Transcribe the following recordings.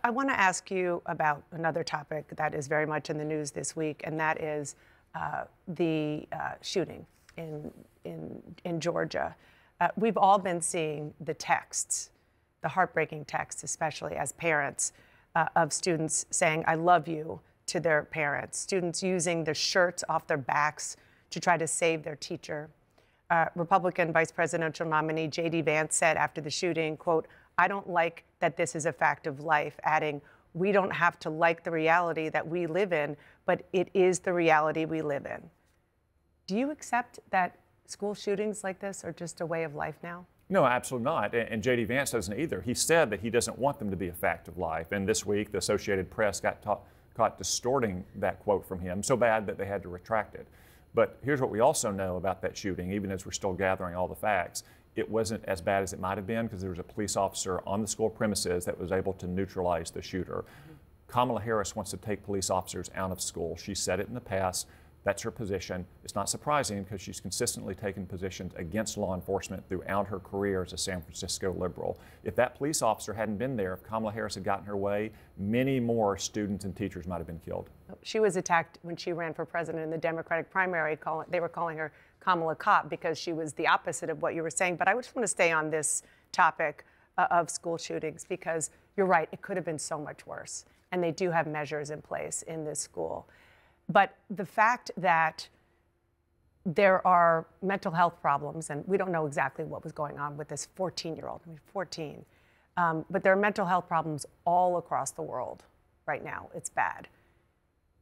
I want to ask you about another topic that is very much in the news this week, and that is the shooting in Georgia. We've all been seeing the texts, the heartbreaking texts, especially as parents, of students saying, "I love you" to their parents, students using the shirts off their backs to try to save their teacher. Republican vice presidential nominee J.D. Vance said after the shooting, quote, "I don't like that this is a fact of life," adding, "We don't have to like the reality that we live in, but it is the reality we live in." Do you accept that school shootings like this are just a way of life now? No, absolutely not. And J.D. Vance doesn't either. He said that he doesn't want them to be a fact of life. And this week, the Associated Press got caught distorting that quote from him so bad that they had to retract it. But here's what we also know about that shooting, even as we're still gathering all the facts. It wasn't as bad as it might have been because there was a police officer on the school premises that was able to neutralize the shooter. Kamala Harris wants to take police officers out of school. She said it in the past. That's her position. It's not surprising because she's consistently taken positions against law enforcement throughout her career as a San Francisco liberal. If that police officer hadn't been there, if Kamala Harris had gotten her way, many more students and teachers might have been killed. She was attacked when she ran for president in the Democratic primary. They were calling her Kamala Cop because she was the opposite of what you were saying. But I just want to stay on this topic of school shootings because you're right, it could have been so much worse. And they do have measures in place in this school. But the fact that there are mental health problems, and we don't know exactly what was going on with this 14-year-old, 14, but there are mental health problems all across the world right now. It's bad.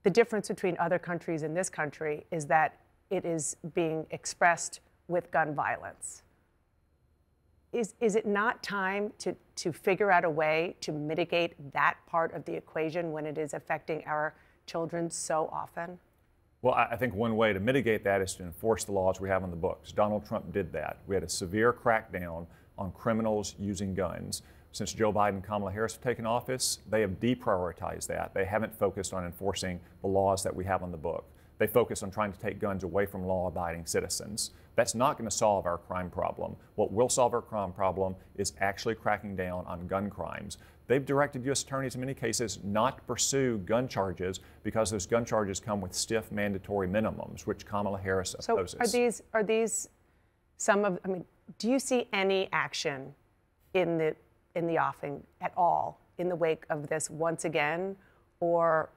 The difference between other countries and this country is that it is being expressed with gun violence. Is it not time to figure out a way to mitigate that part of the equation when it is affecting our children so often? Well, I think one way to mitigate that is to enforce the laws we have on the books. Donald Trump did that. We had a severe crackdown on criminals using guns. Since Joe Biden and Kamala Harris have taken office, they have deprioritized that. They haven't focused on enforcing the laws that we have on the book. They focus on trying to take guns away from law-abiding citizens. That's not going to solve our crime problem. What will solve our crime problem is actually cracking down on gun crimes. They've directed U.S. attorneys in many cases not to pursue gun charges because those gun charges come with stiff mandatory minimums, which Kamala Harris opposes. So are these some of, I mean, do you see any action in the offing at all in the wake of this once again, or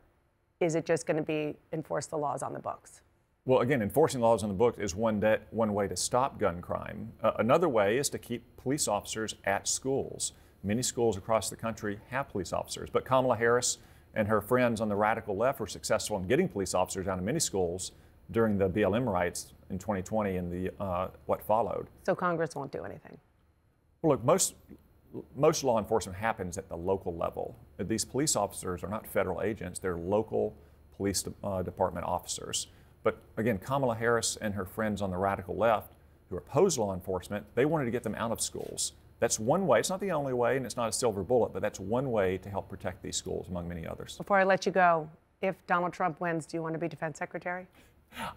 is it just going to be enforce the laws on the books? Well, again, enforcing laws on the books is one way to stop gun crime. Another way is to keep police officers at schools. Many schools across the country have police officers, but Kamala Harris and her friends on the radical left were successful in getting police officers out of many schools during the BLM riots in 2020 and what followed. So Congress won't do anything? Well, look, most law enforcement happens at the local level. These police officers are not federal agents, they're local police department officers. But again, Kamala Harris and her friends on the radical left who oppose law enforcement, they wanted to get them out of schools. That's one way. It's not the only way, and it's not a silver bullet, but that's one way to help protect these schools, among many others. Before I let you go, if Donald Trump wins, do you want to be defense secretary?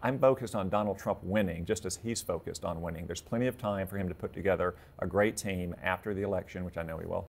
I'm focused on Donald Trump winning, just as he's focused on winning. There's plenty of time for him to put together a great team after the election, which I know he will.